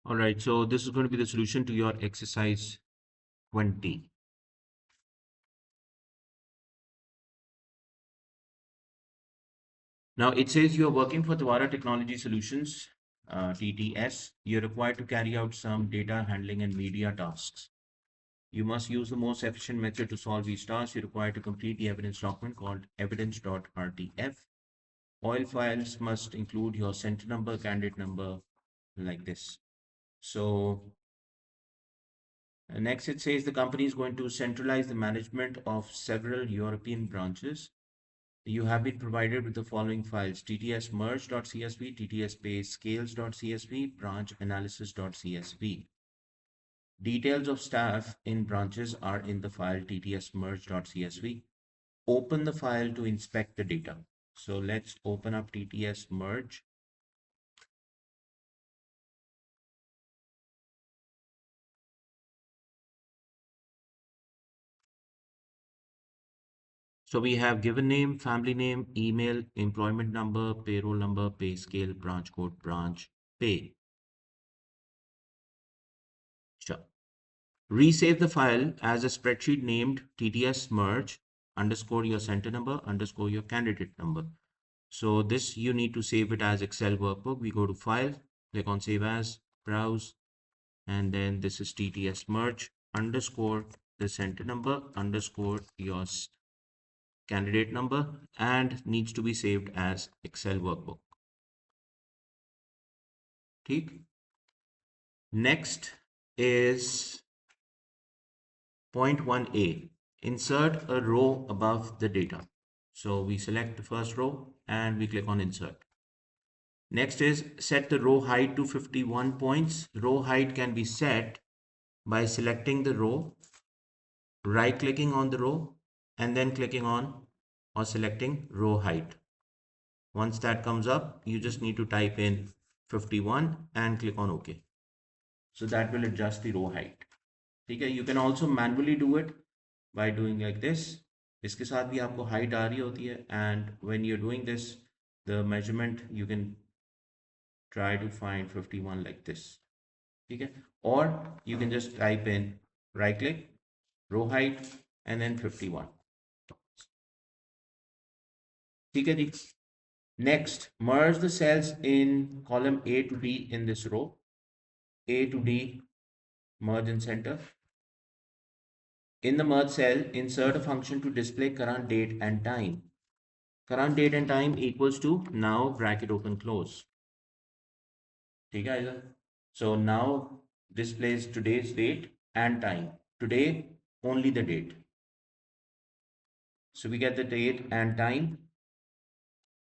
All right, so this is going to be the solution to your exercise 20. Now it says you are working for Tawara Technology Solutions, TTS. You're required to carry out some data handling and media tasks. You must use the most efficient method to solve these tasks. You're required to complete the evidence document called evidence.rtf. All files must include your center number, candidate number, like this. So next it says the company is going to centralize the management of several European branches. You have been provided with the following files: tts merge.csv, tts base scales.csv, branch analysis.csv. Details of staff in branches are in the file tts merge.csv. Open the file to inspect the data. So let's open up tts merge. So we have given name, family name, email, employment number, payroll number, pay scale, branch code, branch, pay. Sure. Resave the file as a spreadsheet named TTS merge underscore your center number underscore your candidate number. So this you need to save it as Excel workbook. We go to file, click on save as, browse, and then this is TTS merge underscore the center number underscore your candidate number and needs to be saved as Excel workbook. ठीक? Next is point 1a. Insert a row above the data. So we select the first row and we click on insert. Next is set the row height to 51 points. Row height can be set by selecting the row, right clicking on the row, and then clicking on or selecting row height. Once that comes up, you just need to type in 51 and click on OK. So that will adjust the row height. Okay, you can also manually do it by doing like this. इसके साथ भी आपको height आ रही होती है, and when you're doing this, the measurement you can try to find 51 like this. Okay, or you can just type in right click, row height, and then 51. Okay, ji. Next, merge the cells in column A to D in this row. A to D, merge in center. In the merge cell, insert a function to display current date and time. Current date and time equals to now bracket open close. ठीक है इधर? So now displays today's date and time. Today only the date. So we get the date and time.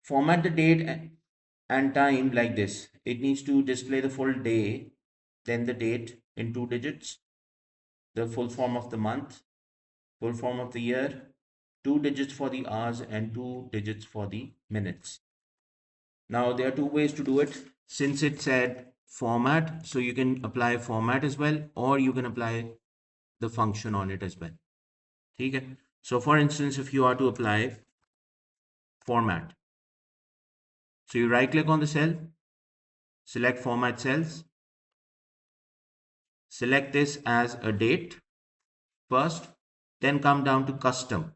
Format the date and time like this. It needs to display the full day, then the date in 2 digits, the full form of the month, full form of the year, 2 digits for the hours and 2 digits for the minutes. Now there are two ways to do it. Since it said format, so you can apply format as well, or you can apply the function on it as well. Okay. So for instance, if you are to apply format, so you right click on the cell, select format cells, select this as a date first, then come down to custom.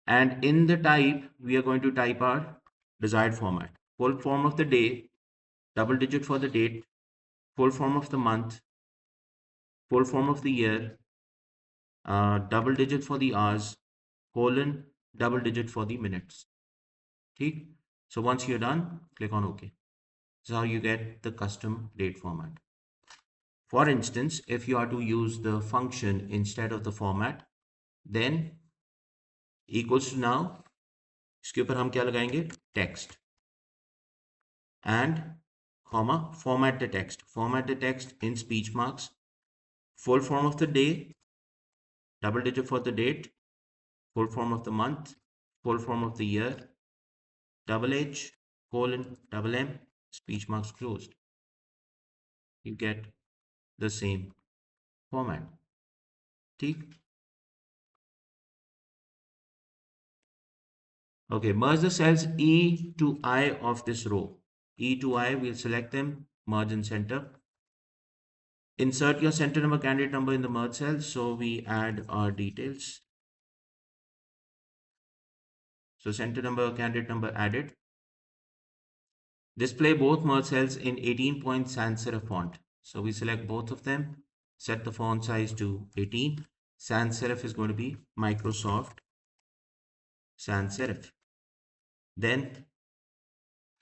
And in the type, we are going to type our desired format. Full form of the day, double digit for the date, full form of the month, full form of the year, double digit for the hours, colon, double digit for the minutes. ठीक? So once you're done, click on OK. This is how you get the custom date format. For instance, if you are to use the function instead of the format, then equals to now, इसके ऊपर हम क्या लगाएंगे? Text. And comma, format the text. Format the text in speech marks. Full form of the day, double digit for the date, full form of the month, full form of the year, double H, colon, double M, speech marks closed. You get the same format. ठीक? Okay, merge the cells E to I of this row. E to I, we'll select them, merge in center. Insert your center number, candidate number in the merge cell. So we add our details. So center number, candidate number added. Display both merge cells in 18-point sans serif font. So we select both of them, set the font size to 18. Sans serif is going to be Microsoft sans serif. Then,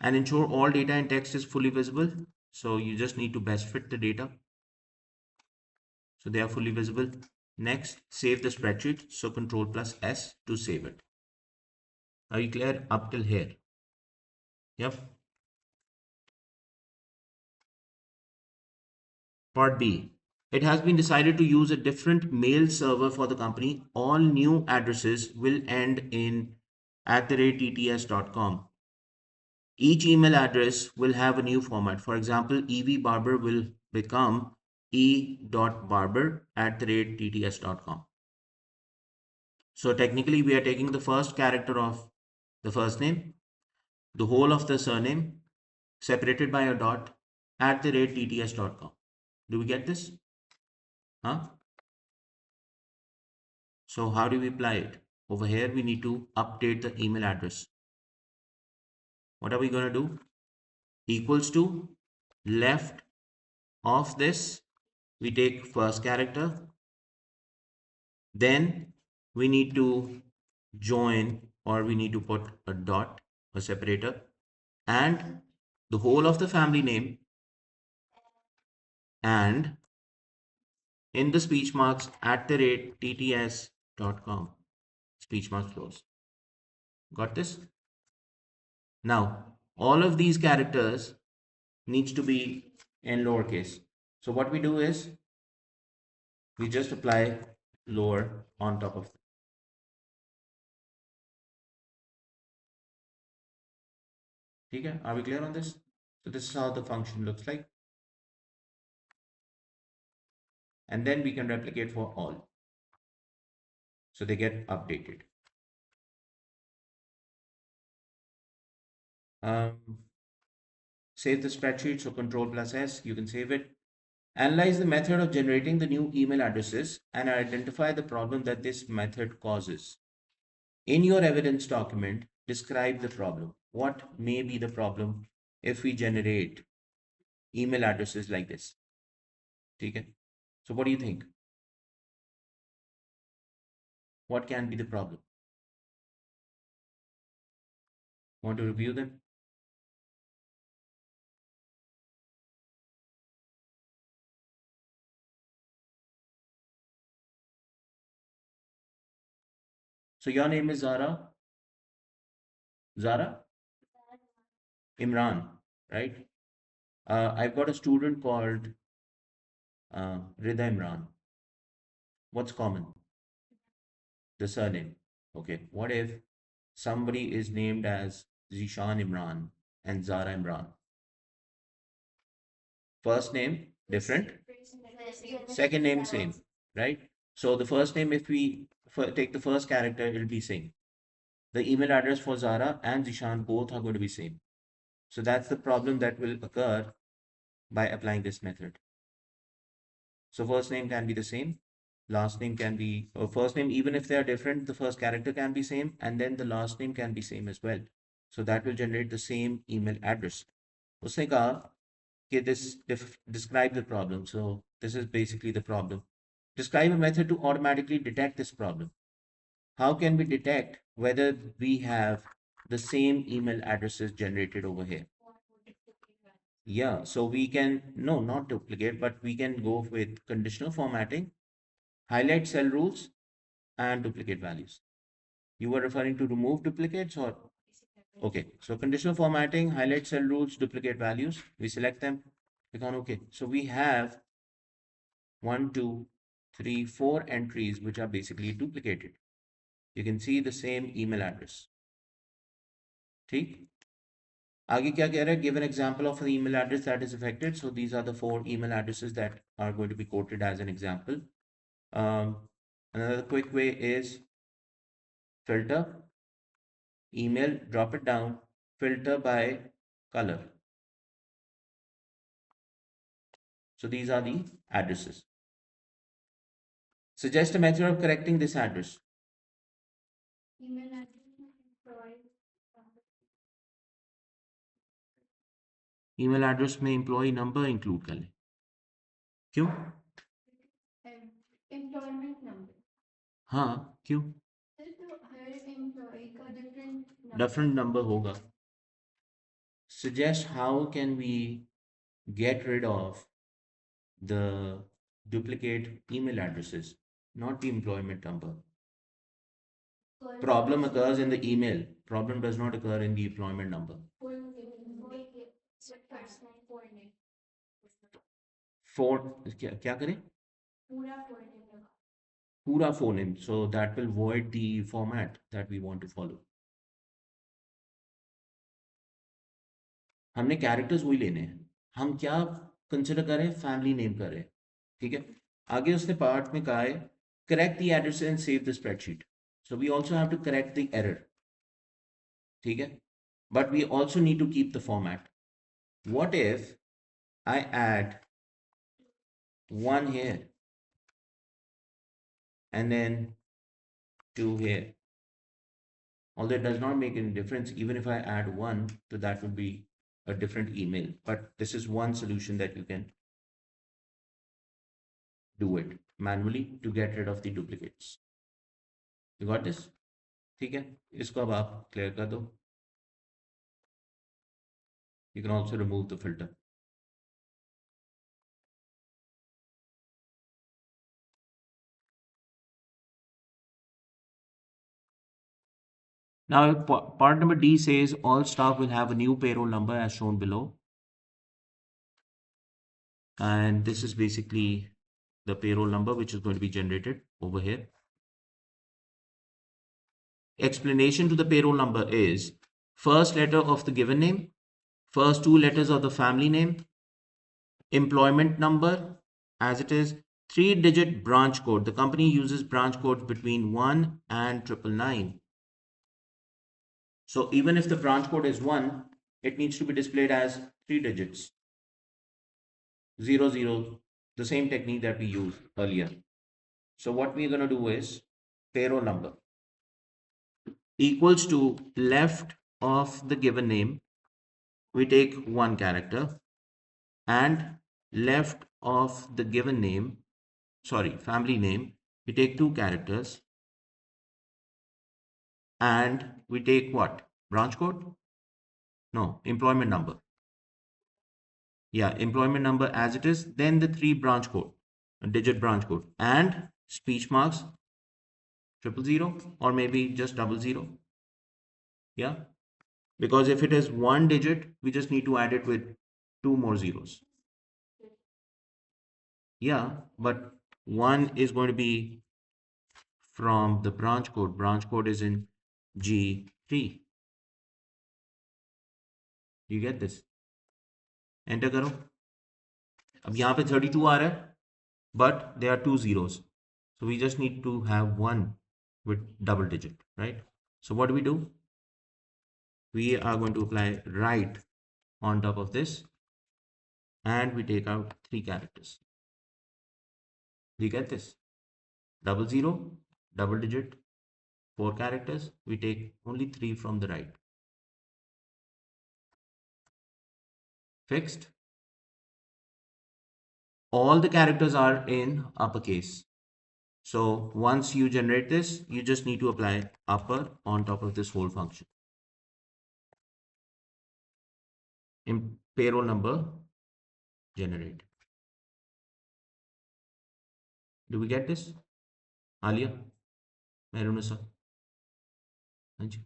and ensure all data and text is fully visible. So you just need to best fit the data. So they are fully visible. Next, save the spreadsheet. So Control plus S to save it. Are you clear up till here? Yep. Part B. It has been decided to use a different mail server for the company. All new addresses will end in @tts.com. Each email address will have a new format. For example, evbarber will become e.barber@tts.com. So technically, we are taking the first character of the first name, the whole of the surname, separated by a dot, @tts.com. Do we get this? Huh? So how do we apply it? Over here, we need to update the email address. What are we going to do? Equals to left of this, we take first character. Then we need to join, or we need to put a dot, a separator, and the whole of the family name, and in the speech marks @tts.com. Speech marks close. Got this? Now, all of these characters needs to be in lowercase. So what we do is we just apply lower on top of. Okay, are we clear on this? So this is how the function looks like. And then we can replicate for all. So they get updated. Save the spreadsheet. So Control plus S, you can save it. Analyze the method of generating the new email addresses and identify the problem that this method causes. In your evidence document, describe the problem. What may be the problem if we generate email addresses like this? Okay. So what do you think? What can be the problem? Want to review them? So your name is Zara? Zara? Imran, right? I've got a student called Rida Imran. What's common? The surname. Okay. What if somebody is named as Zishan Imran and Zara Imran? First name different, second name same, right? So the first name, if we take the first character, it'll be same. The email address for Zara and Zishan both are going to be same. So that's the problem that will occur by applying this method. So first name can be the same, last name can be, or first name, even if they are different, the first character can be same, and then the last name can be same as well. So that will generate the same email address. उसने कहा कि describe the problem. So this is basically the problem. Describe a method to automatically detect this problem. How can we detect whether we have the same email addresses generated over here? Yeah, so we can, no, not duplicate, but we can go with conditional formatting, highlight cell rules, and duplicate values. You were referring to remove duplicates or? Okay, so conditional formatting, highlight cell rules, duplicate values. We select them, click on OK. So we have 1, 2, 3, 4 entries which are basically duplicated. You can see the same email address. ठीक? आगे क्या कह रहा है? Give an example of an email address that is affected. So these are the 4 email addresses that are going to be quoted as an example. Another quick way is filter, email, drop it down, filter by color. So these are the addresses. Suggest a method of correcting this address. Email address में employ number include कर लें. क्यों? Employment number. हाँ, क्यों? हर employ का different number होगा. Suggest how can we get rid of the duplicate email addresses, not the employment number. Problem occurs in the email. Problem does not occur in the employment number. For क्या करें? पूरा full name. So that will void the format that we want to follow. हमने characters वही लेने हैं. हम क्या consider करें? फैमिली नेम करें. ठीक है. आगे उसने पार्ट में कहा है correct the address and save the spreadsheet. So we also have to correct the error. ठीक है. But we also need to keep the format. What if I add 1 here and then 2 here? Although it does not make any difference, even if I add 1, so that would be a different email. But this is one solution that you can do it manually to get rid of the duplicates. You got this? ठीक है. इसको अब आप clear कर दो. You can also remove the filter. Now, part number D says all staff will have a new payroll number as shown below. And this is basically the payroll number which is going to be generated over here. Explanation to the payroll number is first letter of the given name, first 2 letters of the family name, employment number as it is, 3-digit branch code. The company uses branch codes between 1 and 999. So even if the branch code is 1, it needs to be displayed as 3 digits. 00, the same technique that we used earlier. So what we're going to do is payroll number equals to left of the given name, we take 1 character, and left of the given name, sorry, family name, we take 2 characters, and we take what? Branch code? No, employment number. Yeah, employment number as it is, then the 3 branch code, a digit branch code, and speech marks 000 or maybe just 00. Yeah, because if it is 1 digit, we just need to add it with 2 more zeros. Yeah, but 1 is going to be from the branch code. Branch code is in G3. You get this? Enter करो. अब यहाँ पे 32 आ रहा है, but there are 2 zeros. So we just need to have 1 with double digit, right? So what do? We are going to apply right on top of this, and we take out 3 characters. Do you get this? 00, double digit, 4 characters. We take only 3 from the right. Fixed. All the characters are in uppercase. So once you generate this, you just need to apply upper on top of this whole function. In payroll number generate. Do we get this? Alia? Merunasa? हाँ जी.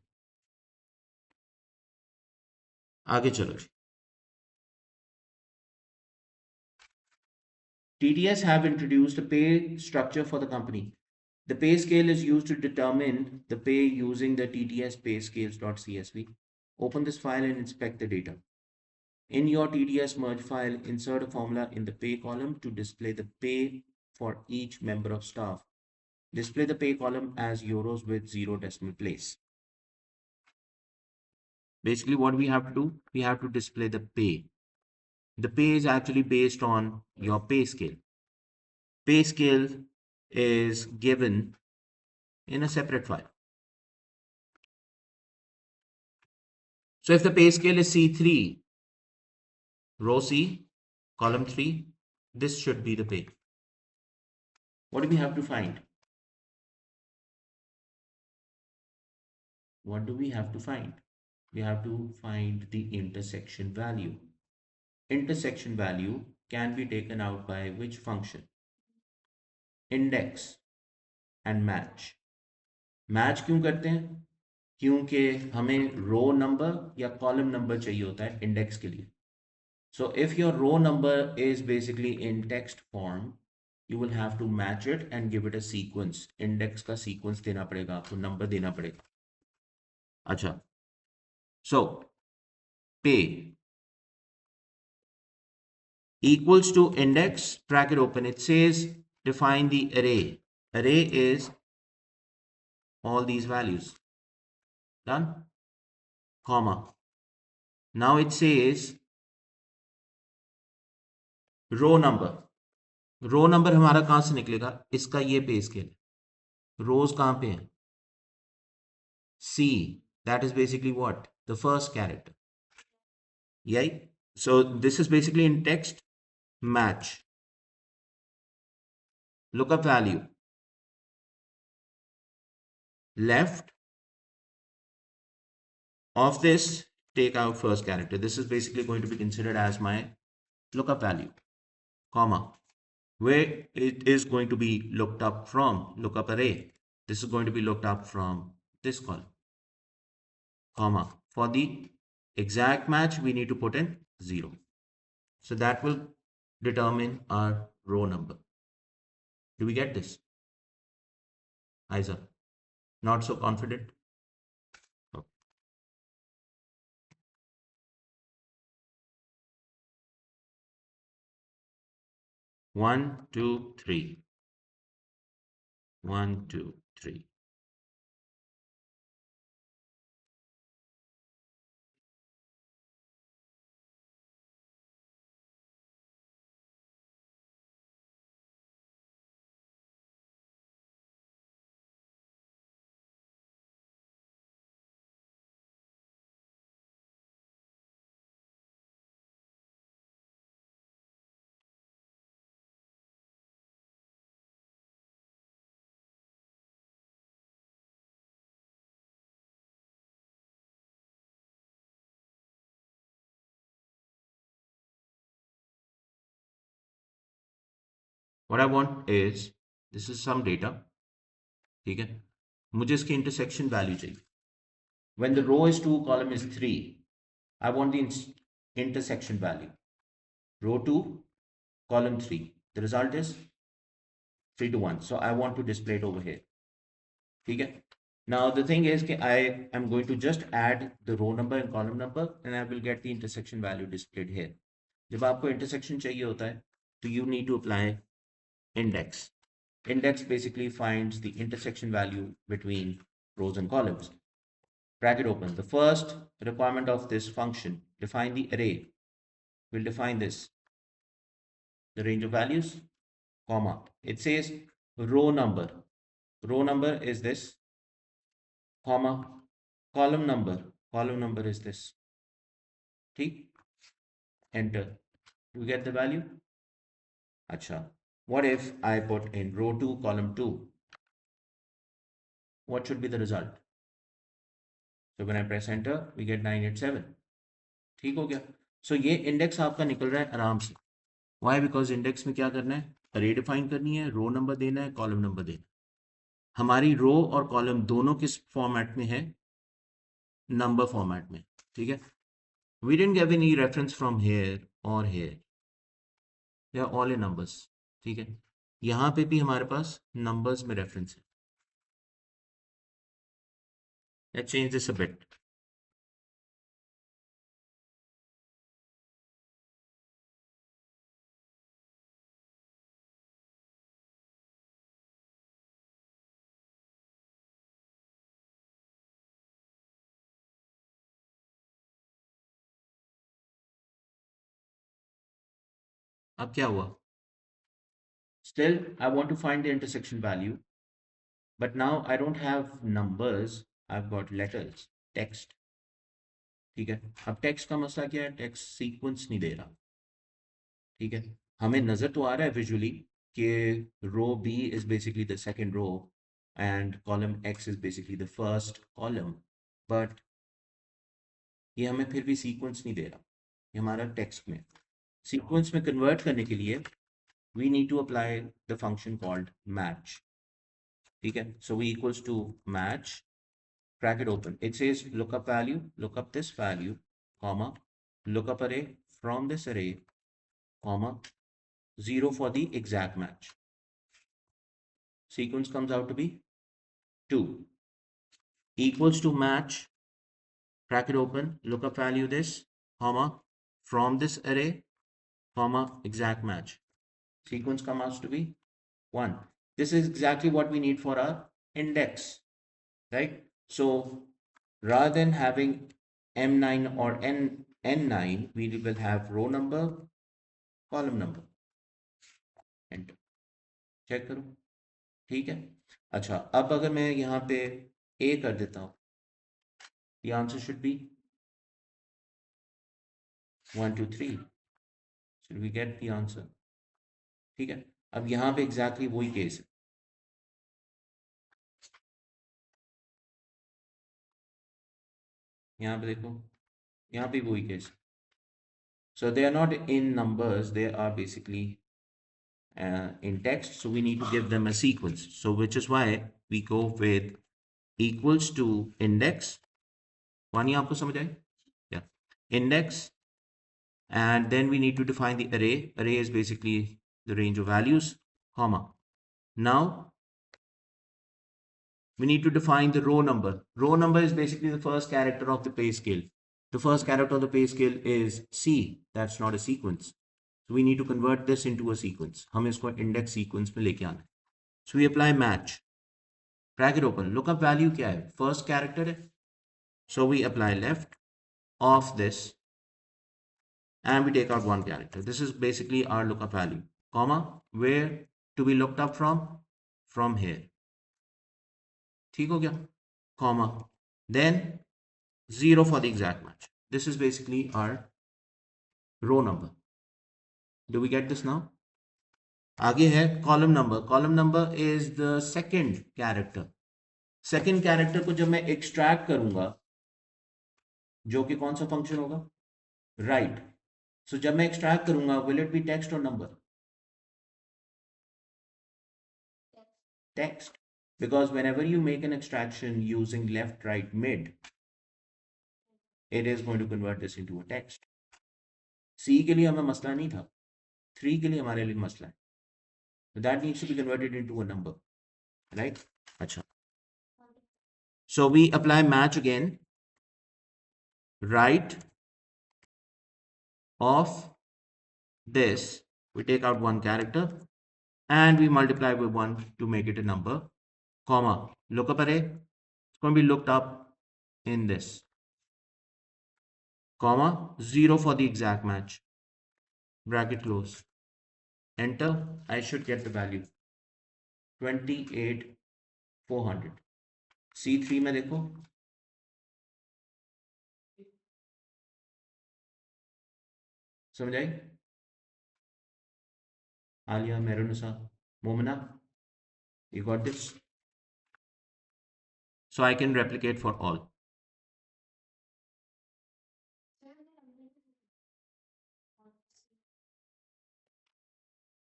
आगे चलो जी. TDS have introduced a pay structure for the company. The pay scale is used to determine the pay using the TDS payscales.csv. Open this file and inspect the data. In your TDS merge file, insert a formula in the pay column to display the pay for each member of staff. Display the pay column as euros with 0 decimal place. Basically, what we have to do, we have to display the pay. The pay is actually based on your pay scale. Pay scale is given in a separate file. So if the pay scale is C3, row C, column 3, this should be the pay. What do we have to find? What do we have to find? We have to find the intersection value. Intersection value can be taken out by which function? Index and match. Match क्यों करते हैं? क्योंकि हमें रो number या column number चाहिए होता है index के लिए. So if your row number is basically in text form, you will have to match it and give it a sequence. Index का sequence देना पड़ेगा आपको, number देना पड़ेगा. अच्छा, so pay equals to index bracket open. It says define the array. Array is all these values. Done? Comma. Now it says row number हमारा कहां से निकलेगा? इसका ये पे स्केल है. रोज कहां पे है? C. That is basically what? The first character. यही. So this is basically index match. Lookup value left of this, take out first character. This is basically going to be considered as my lookup value, comma, where it is going to be looked up from lookup array. This is going to be looked up from this column, comma. For the exact match, we need to put in 0. So that will determine our row number. Do we get this? Isa, not so confident? Okay. 1, 2, 3. 1, 2, 3. What I want is, this is some data. ठीक है, मुझे इसकी intersection value चाहिए. When the row is 2, column is 3, I want the intersection value. Row 2, column 3. The result is 3 to 1. So I want to display it over here. ठीक है. Now the thing is that I am going to just add the row number and column number and I will get the intersection value displayed here. जब आपको intersection चाहिए होता है, तो you need to apply index. Index basically finds the intersection value between rows and columns. Bracket open. The first requirement of this function, define the array, will define this, the range of values, comma. It says row number. Row number is this, comma. Column number. Column number is this. ठीक? Enter. Do you get the value? Acha. What if I put in row 2, column 2? What should be the result? So when I press enter, we get 987. ठीक हो गया. So ये index आपका निकल रहा है आराम से. Why? Because इंडेक्स में क्या करना है? अरे डिफाइन करनी है, रो नंबर देना है, कॉलम नंबर देना है. हमारी रो और कॉलम दोनों किस फॉर्मेट में है? नंबर फॉर्मेट में. ठीक है. We didn't give any reference from here or here. They are all in numbers. ठीक है. यहाँ पे भी हमारे पास numbers में reference है. Let's change this a bit. अब क्या हुआ? Still, I want to find the intersection value, but now I don't have numbers, I've got letters, text. ठीक है, अब टेक्स्ट का मसला क्या है? टेक्स्ट सीक्वेंस नहीं दे रहा। ठीक है, हमें नजर तो आ रहा है विजुअली कि row B is basically the second row and column X is basically the first column, but ये हमें फिर भी सीक्वेंस नहीं दे रहा। ये हमारा टेक्स्ट में सीक्वेंस में कन्वर्ट करने के लिए we need to apply the function called match. ठीक है, so we equals to match, bracket open, it says look up value, look up this value, comma, look up array from this array, comma, 0 for the exact match. Sequence comes out to be 2, equals to match, bracket open, look up value this, comma, from this array, comma, exact match. Sequence comes out to be 1. This is exactly what we need for our index, right? So rather than having M9 or N9, we will have row number, column number. Enter. Check करो, ठीक है। अच्छा, अब अगर मैं यहाँ पे A कर देता हूँ, the answer should be 1 2 3. Should we get the answer? ठीक है, अब यहाँ पे exactly वही केस है। यहाँ पे देखो, यहाँ पे वही case. So they are not in numbers, they are basically in text, so we need to give them a sequence. So which is why we go with equals to index. One आपको समझ आए? Yeah. Index, and then we need to define the array. Array is basically the range of values, comma. Now we need to define the row number. Row number is basically the first character of the pay scale. The first character of the pay scale is C. That's not a sequence. So we need to convert this into a sequence. हम इसको index sequence में लेके आना है. So we apply match. Bracket open. Lookup value क्या है? First character है. So we apply left of this and we take out one character. This is basically our lookup value, comma, where to be looked up from? From here. ठीक हो गया? Comma. Then 0 for the exact match. This is basically our row number. Do we get this now? आगे है column number. Column number is the second character. Second character को जब मैं extract करूंगा, जो कि कौन सा फंक्शन होगा? Right. So जब मैं extract करूंगा, will it be text or number? Text. Because whenever you make an extraction using left, right, mid, it is going to convert this into a text. C के लिए हमें मसला नहीं था, 3 के लिए हमारे लिए मसला है. So that needs to be converted into a number, right? अच्छा. So we apply match again. Right of this, we take out one character and we multiply with 1 to make it a number, comma, lookup array, it's going to be looked up in this, comma, 0 for the exact match, bracket close, enter. I should get the value 28,400. C3 में देखो, समझ आई? Alia, Merunisa, Momina, you got this? So I can replicate for all.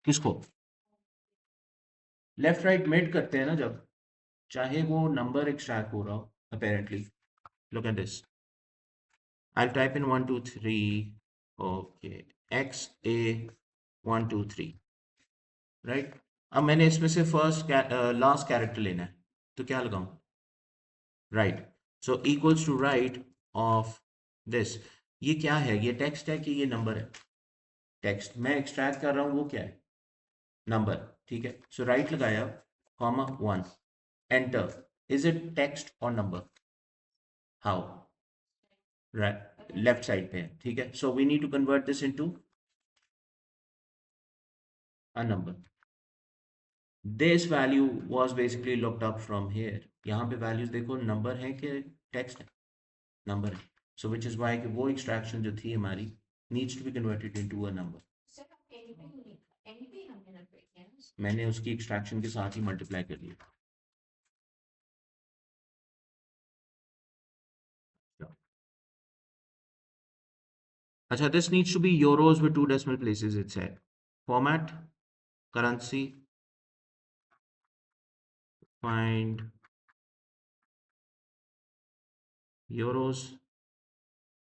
किसको? Left right mid करते हैं ना जब, चाहे वो नंबर एक्सट्रैक्ट हो रहा हो, apparently. Look at this. I'll type in 1 2 3. Okay, x a 1 2 3, right? अब मैंने इसमें से फर्स्ट लास्ट कैरेक्टर लेना है, तो क्या लगाऊं? Right. So equals to right of this. ये क्या है? ये टेक्स्ट है कि ये नंबर है? टेक्स्ट. मैं एक्सट्रैक्ट कर रहा हूं, वो क्या है? नंबर. ठीक है, सो राइट लगाया, comma 1, enter. Is it text और number? How? Right, left side पे है. ठीक है, so we need to convert this into a number. This value was basically looked up from here. यहाँ पे values देखो number है कि text है, number है. So which is why कि वो extraction जो थी हमारी needs to be converted into a number. मैंने उसकी extraction के साथ ही multiply कर दिया. अच्छा, this needs to be euros with 2 decimal places, it said. Format, currency, find euros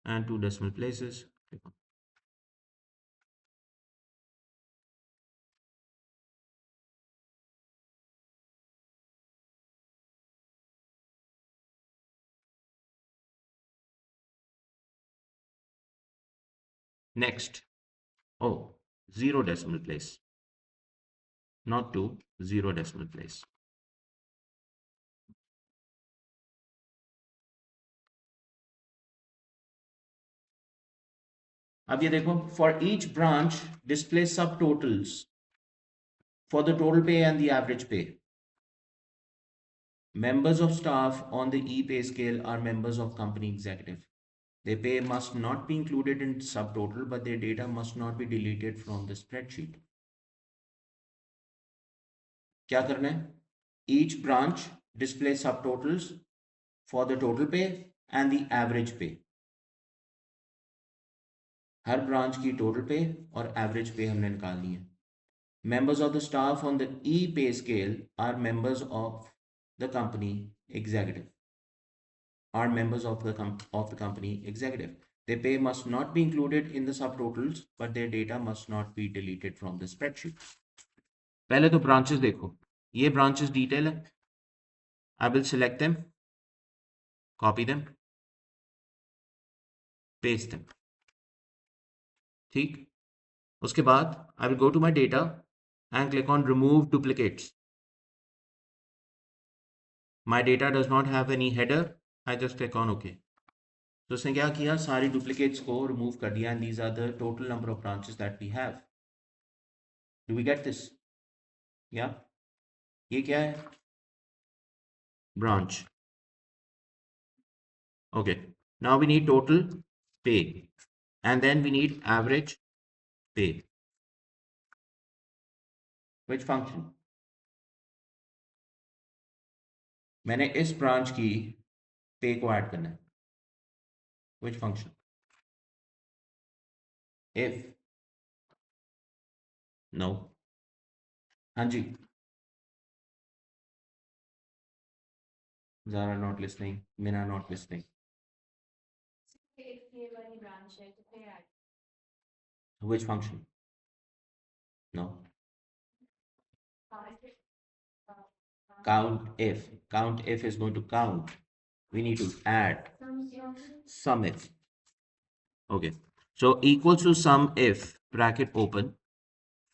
and 2 decimal places. Next, oh, 0 decimal place, not 2, 0 decimal place. अब ये देखो, for each branch display subtotals for the total pay and the average pay. Members of staff on the e-pay scale are members of company executive. Their pay must not be included in subtotal, but their data must not be deleted from the spreadsheet. क्या करना है? Each branch display subtotals for the total pay and the average pay. Her branch की total पे और average पे हमने निकालनी है. Members of the staff on the e-pay scale are members of the company executive. Are members of the company executive. Their pay must not be included in the subtotals, but their data must not be deleted from the spreadsheet. पहले तो branches देखो. ये branches detail है. I will select them, copy them, paste them. ठीक. उसके बाद I will go to my data and click on remove duplicates. My data does not have any header. I just click on OK. तो उसने क्या किया, सारी duplicates को remove कर दिया, and these are the total number of branches that we have. Do we get this? Yeah. ये क्या है? Branch. Okay. Now we need total pay, and then we need average pay. Which function? मैंने इस branch की pay को add करना है. Which function? If. No. हाँ जी. Zara not listening. Mina not listening. Which function? No. Count if. Count if is going to count. We need to add sum if. Okay. So equals to sum if, bracket open,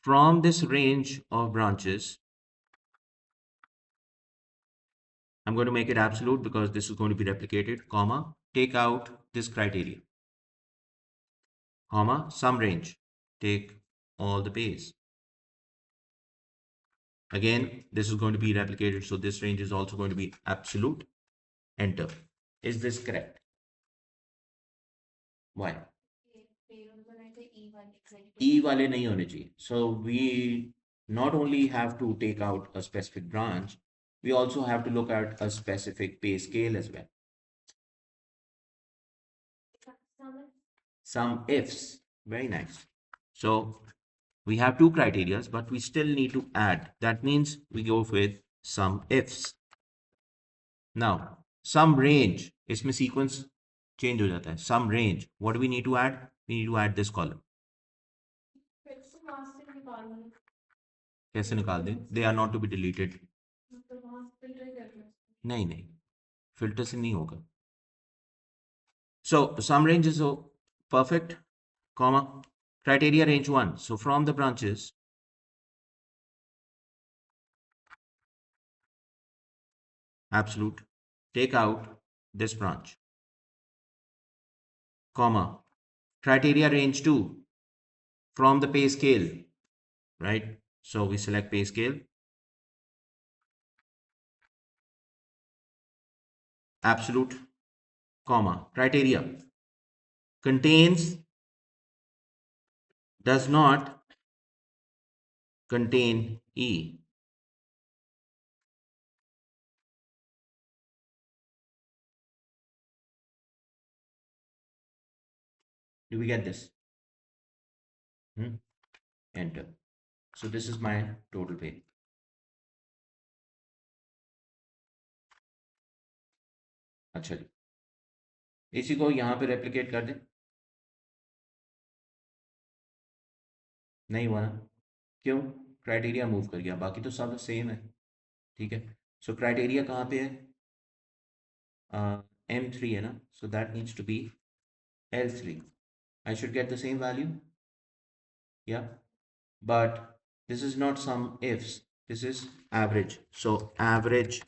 from this range of branches. I'm going to make it absolute because this is going to be replicated, comma, take out this criteria, comma, sum range, take all the pays. Again, this is going to be replicated, so this range is also going to be absolute. Enter. Is this correct? Why? E वाले नहीं होने चाहिए. So we not only have to take out a specific branch, we also have to look at a specific pay scale as well. Some ifs. Very nice. So we have two criteria, but we still need to add. That means we go with some ifs. Now, some range. इसमें sequence change हो जाता है. Some range. What do we need to add? We need to add this column. कैसे निकाल दें? They are not to be deleted. नहीं, filter से नहीं होगा. So some range is perfect, comma, criteria range 1. So from the branches, absolute, take out this branch, comma, criteria range 2, from the pay scale, right? So we select pay scale, absolute, comma, criteria, contains, does not contain E. Do we get this? Enter. So this is my total pay. अच्छा जी, इसी को यहाँ पे replicate कर दें। नहीं हुआ ना, क्यों? क्राइटेरिया मूव कर गया, बाकी तो सब सेम है। ठीक है, सो क्राइटेरिया कहाँ पे है? M3 है ना, so that needs to be L3. I should get the same value. Yeah, but this is not some ifs, this is average. So average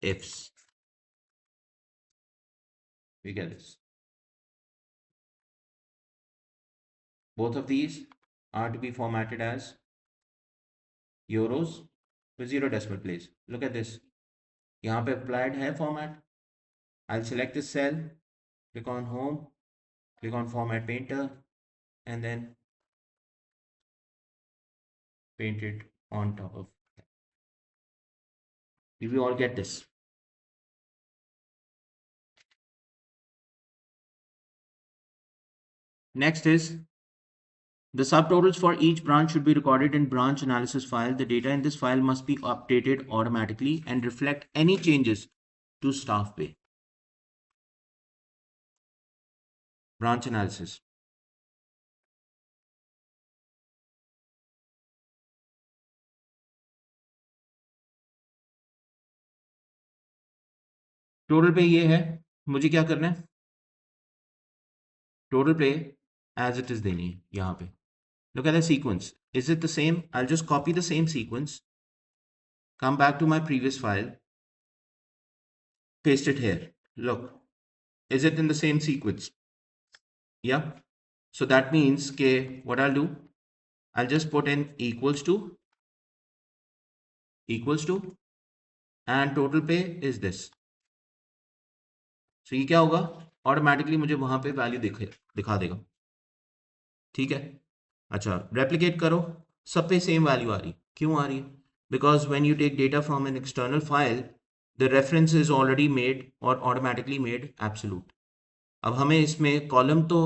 ifs, we get this. Both of these are to be formatted as euros with 0 decimal place. Look at this. यहाँ पे applied है format. I'll select this cell, click on home, click on format painter, and then paint it on top of that. Did we all get this? Next is the subtotals for each branch should be recorded in branch analysis file. The data in this file must be updated automatically and reflect any changes to staff pay. Branch analysis. Total पे ये है, मुझे क्या करना है? Total पे as it is देनी है यहाँ पे. Look at the sequence. Is it the same? I'll just copy the same sequence, come back to my previous file, paste it here. Look, is it in the same sequence? Yeah. So that means what I'll do, I'll just put in equals to, and total pay is this. So ये क्या होगा? Automatically मुझे वहां पे value दिखा देगा. ठीक है, अच्छा रेप्लिकेट करो, सब पे सेम वैल्यू आ रही. क्यों आ रही है? Because when you take data from an external file, the reference is already made और ऑटोमेटिकली मेड एब्सोल्यूट. अब हमें इसमें कॉलम तो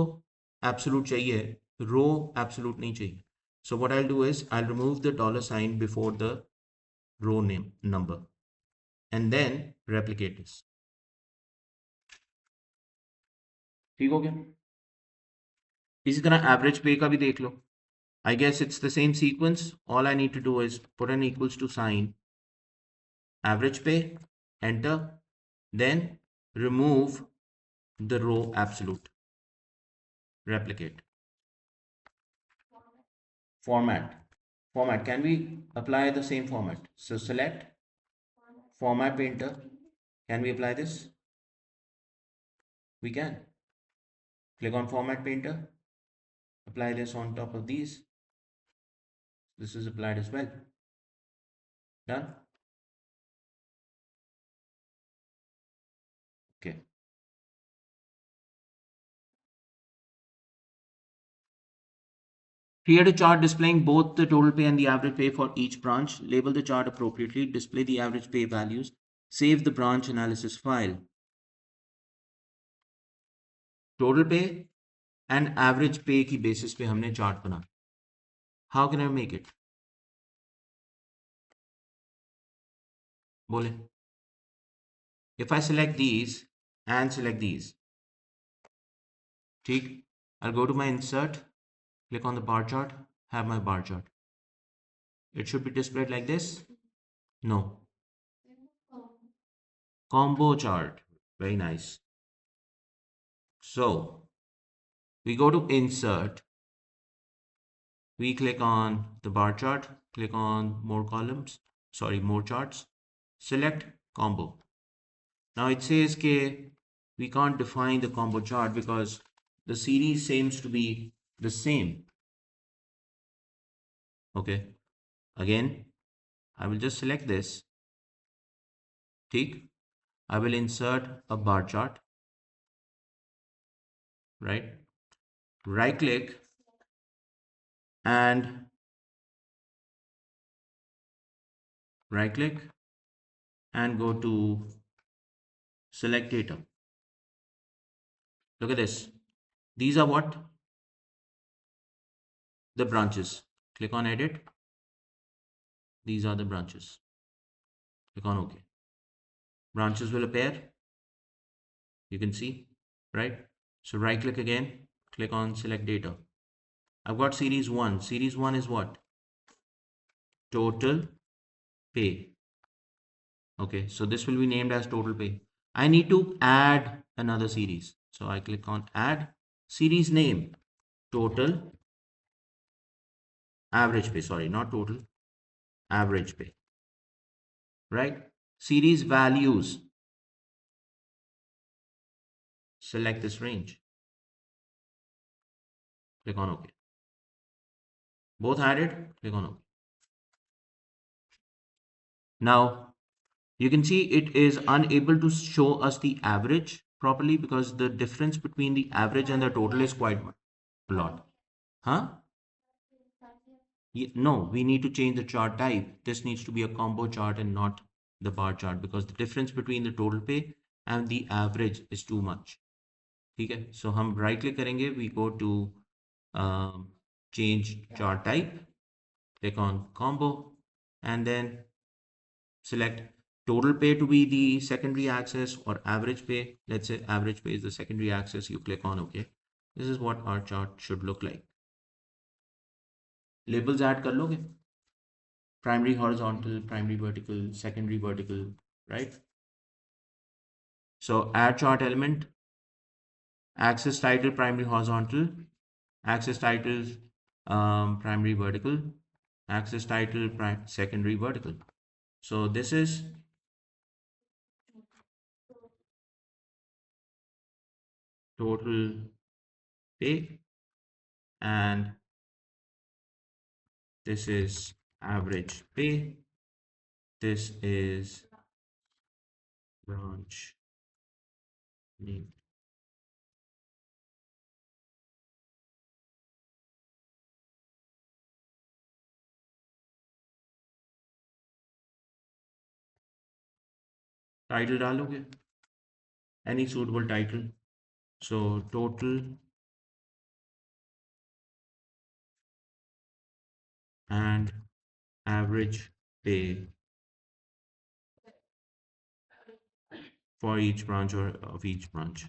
एब्सोल्यूट चाहिए, रो एब्सोल्यूट नहीं चाहिए. So what I do is I remove the dollar sign before the row name number and then replicate this. ठीक हो गया? इसी तरह एवरेज पे का भी देख लो. I guess it's the same sequence. All I need to do is put an equals to sign, average pay, enter, then remove the row absolute, replicate. Format, can we apply the same format? So select format painter. Can we apply this? We can. Click on format painter, apply this on top of these. This is applied as well. Done. Okay. Create a chart displaying both the total pay and the average pay for each branch. Label the chart appropriately. Display the average pay values. Save the branch analysis file. Total pay and average pay की basis पे हमने chart बना. How can I make it? बोले. If I select these and select these, ठीक, I'll go to my insert, click on the bar chart, have my bar chart. It should be displayed like this. No. Combo chart. Very nice. So we go to insert. We click on the bar chart, click on more columns, sorry, more charts, select combo. Now it says we can't define the combo chart because the series seems to be the same. Okay, Again, I will just select this. Tick. I will insert a bar chart, right? Right click and go to select data. Look at this. These are what? The branches. Click on edit. These are the branches. Click on OK. Branches will appear. You can see, right? So right click again, click on select data. I've got series 1. Series 1 is what? Total pay. Okay, so this will be named as total pay. I need to add another series. So I click on add series name, total average pay. Sorry, not total, average pay. Right? Series values. Select this range. Click on OK. Both added, click on OK. Now you can see it is unable to show us the average properly because the difference between the average and the total is quite a lot. Huh? No, we need to change the chart type. This needs to be a combo chart and not the bar chart because the difference between the total pay and the average is too much. Okay, so हम right click करेंगे, we go to change chart type, click on combo and then select total pay to be the secondary axis or average pay. Let's say average pay is the secondary axis. You click on OK. This is what our chart should look like. Labels add कर लोगे? Primary horizontal, primary vertical, secondary vertical, right? So add chart element, axis title primary horizontal, axis title primary vertical, axis title secondary vertical. So this is total pay and this is average pay. This is branch name. Title डालोगे, any suitable title. So total and average pay for each branch or of each branch.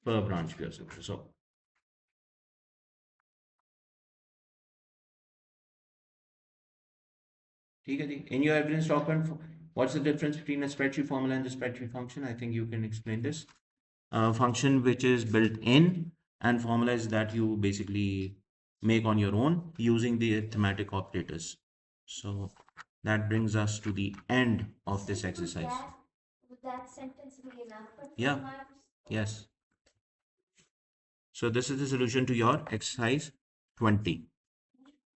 Per branch भी हो सकता है. So ठीक है जी. In your evidence document, what's the difference between a spreadsheet formula and the spreadsheet function? I think you can explain this. Function which is built in and formulas that you basically make on your own using the arithmetic operators. So that brings us to the end of this exercise. Would that sentence be enough for 2 marks? Yes. So this is the solution to your exercise 20.